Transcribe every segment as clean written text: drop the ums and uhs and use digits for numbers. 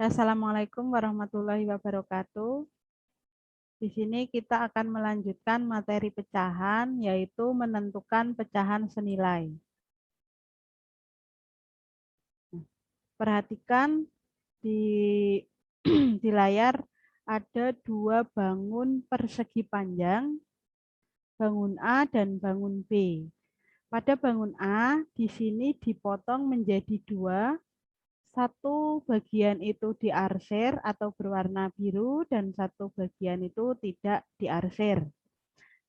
Assalamualaikum warahmatullahi wabarakatuh. Di sini kita akan melanjutkan materi pecahan, yaitu menentukan pecahan senilai. Perhatikan di, di layar ada dua bangun persegi panjang, bangun A dan bangun B. Pada bangun A, di sini dipotong menjadi dua. Satu bagian itu diarsir atau berwarna biru dan satu bagian itu tidak diarsir.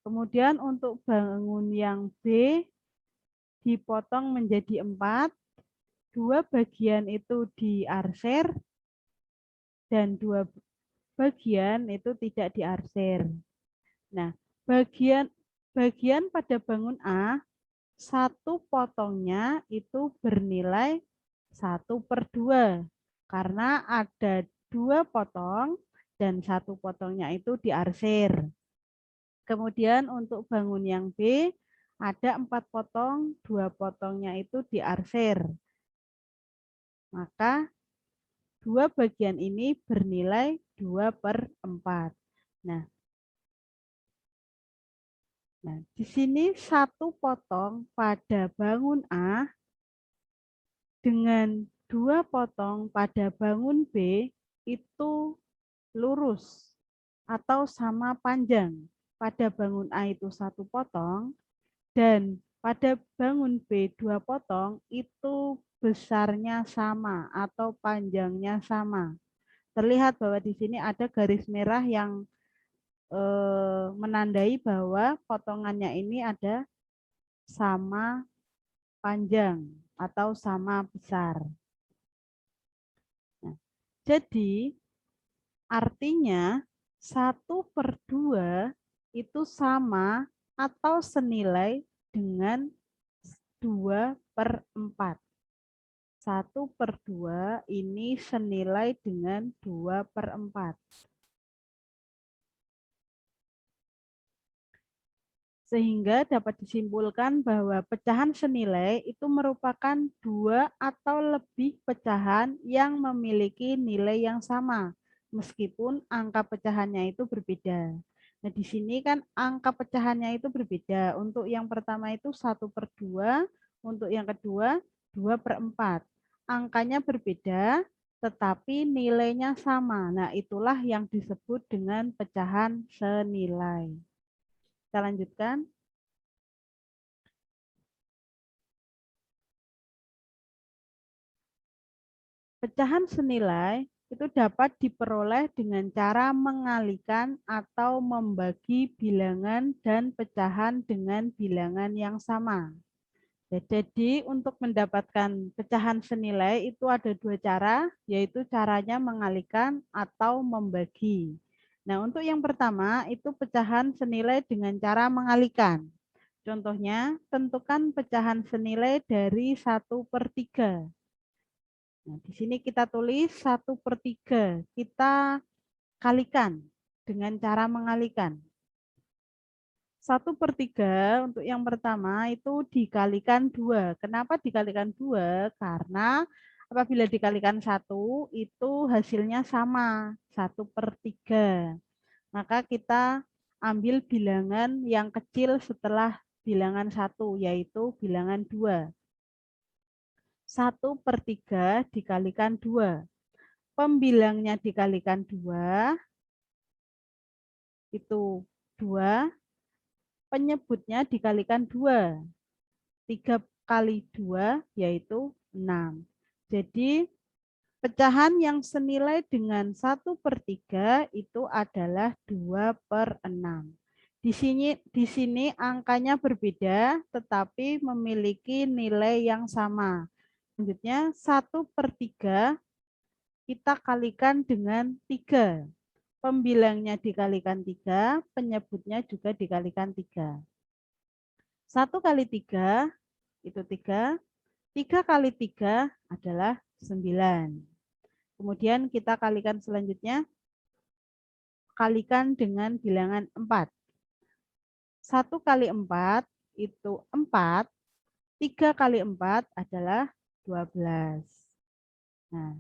Kemudian untuk bangun yang B dipotong menjadi 4, dua bagian itu diarsir dan dua bagian itu tidak diarsir. Nah, bagian pada bangun A, satu potongnya itu bernilai 1/2 karena ada dua potong dan satu potongnya itu diarsir. Kemudian untuk bangun yang B ada 4 potong, 2 potongnya itu diarsir. Maka dua bagian ini bernilai 2/4. Nah, di sini satu potong pada bangun A dengan dua potong pada bangun B itu lurus atau sama panjang. Pada bangun A itu satu potong dan pada bangun B 2 potong itu besarnya sama atau panjangnya sama. Terlihat bahwa di sini ada garis merah yang menandai bahwa potongannya ini ada sama panjang atau sama besar. Nah, jadi artinya 1/2 itu sama atau senilai dengan 2/4. 1/2 ini senilai dengan 2/4. Sehingga dapat disimpulkan bahwa pecahan senilai itu merupakan dua atau lebih pecahan yang memiliki nilai yang sama, meskipun angka pecahannya itu berbeda. Nah, di sini kan angka pecahannya itu berbeda. Untuk yang pertama itu 1/2, untuk yang kedua 2/4. Angkanya berbeda, tetapi nilainya sama. Nah, itulah yang disebut dengan pecahan senilai. Kita lanjutkan. Pecahan senilai itu dapat diperoleh dengan cara mengalihkan atau membagi bilangan dan pecahan dengan bilangan yang sama. Jadi untuk mendapatkan pecahan senilai itu ada dua cara, yaitu caranya mengalihkan atau membagi. Nah, untuk yang pertama itu pecahan senilai dengan cara mengalihkan. Contohnya, tentukan pecahan senilai dari 1/3. Nah, di sini kita tulis 1/3. Kita kalikan dengan cara mengalihkan. 1/3 untuk yang pertama itu dikalikan 2. Kenapa dikalikan 2? Karena apabila dikalikan 1 itu hasilnya sama, 1/3. Maka kita ambil bilangan yang kecil setelah bilangan 1, yaitu bilangan 2. 1/3 dikalikan 2. Pembilangnya dikalikan 2, itu 2. Penyebutnya dikalikan 2. 3 kali 2 yaitu 6. Jadi pecahan yang senilai dengan 1/3 itu adalah 2/6. Di sini angkanya berbeda tetapi memiliki nilai yang sama. Selanjutnya 1/3 kita kalikan dengan 3. Pembilangnya dikalikan 3, penyebutnya juga dikalikan 3. 1 kali 3 itu 3. 3 kali 3 adalah 9. Kemudian kita kalikan selanjutnya, kalikan dengan bilangan 4. 1 kali 4 itu 4. 3 kali 4 adalah 12. Nah,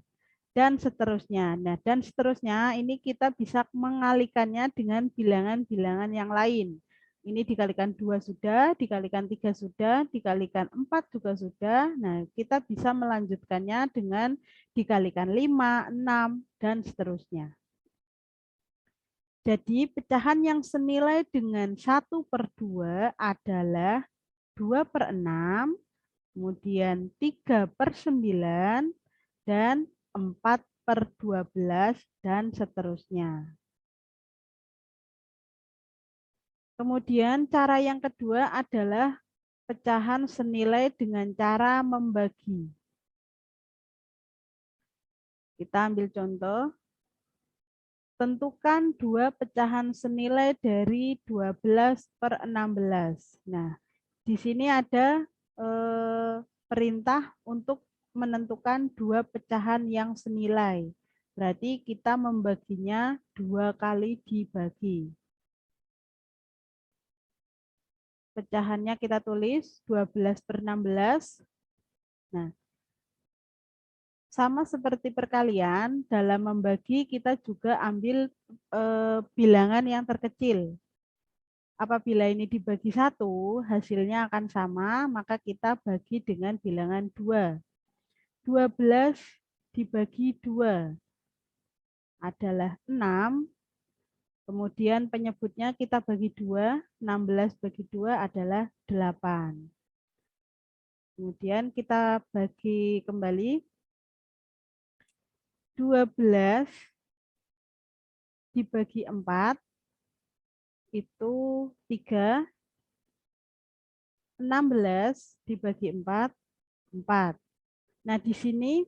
dan seterusnya. Nah, dan seterusnya ini kita bisa mengalikannya dengan bilangan-bilangan yang lain. Ini dikalikan 2 sudah, dikalikan 3 sudah, dikalikan 4 juga sudah. Nah, kita bisa melanjutkannya dengan dikalikan 5, 6, dan seterusnya. Jadi pecahan yang senilai dengan 1/2 adalah 2/6, kemudian 3/9, dan 4/12, dan seterusnya. Kemudian cara yang kedua adalah pecahan senilai dengan cara membagi. Kita ambil contoh. Tentukan dua pecahan senilai dari 12/16. Nah, di sini ada perintah untuk menentukan dua pecahan yang senilai. Berarti kita membaginya 2 kali dibagi. Pecahannya kita tulis 12/16. Nah, sama seperti perkalian, dalam membagi kita juga ambil bilangan yang terkecil. Apabila ini dibagi 1, hasilnya akan sama, maka kita bagi dengan bilangan 2. 12 dibagi 2 adalah 6. Kemudian penyebutnya kita bagi 2, 16 bagi 2 adalah 8. Kemudian kita bagi kembali. 12 dibagi 4 itu 3. 16 dibagi 4, 4. Nah, di sini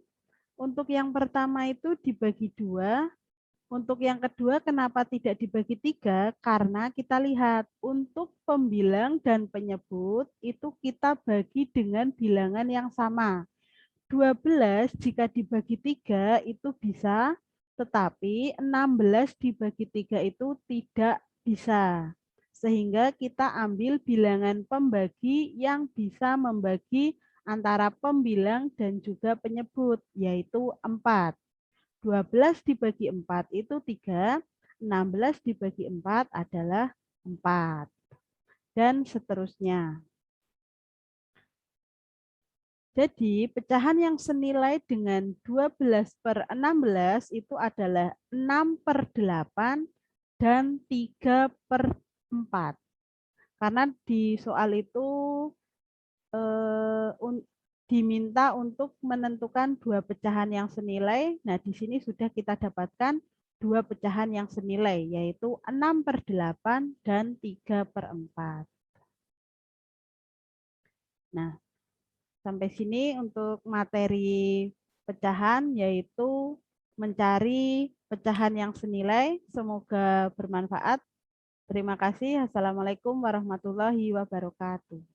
untuk yang pertama itu dibagi 2. Untuk yang kedua, kenapa tidak dibagi 3? Karena kita lihat untuk pembilang dan penyebut itu kita bagi dengan bilangan yang sama. 12 jika dibagi 3 itu bisa, tetapi 16 dibagi 3 itu tidak bisa. Sehingga kita ambil bilangan pembagi yang bisa membagi antara pembilang dan juga penyebut, yaitu 4. 12 dibagi 4 itu 3, 16 dibagi 4 adalah 4. Dan seterusnya. Jadi pecahan yang senilai dengan 12/16 itu adalah 6/8 dan 3/4. Karena di soal itu diminta untuk menentukan dua pecahan yang senilai. Nah, di sini sudah kita dapatkan dua pecahan yang senilai, yaitu 6/8 dan 3/4. Nah, sampai sini untuk materi pecahan, yaitu mencari pecahan yang senilai. Semoga bermanfaat. Terima kasih. Assalamualaikum warahmatullahi wabarakatuh.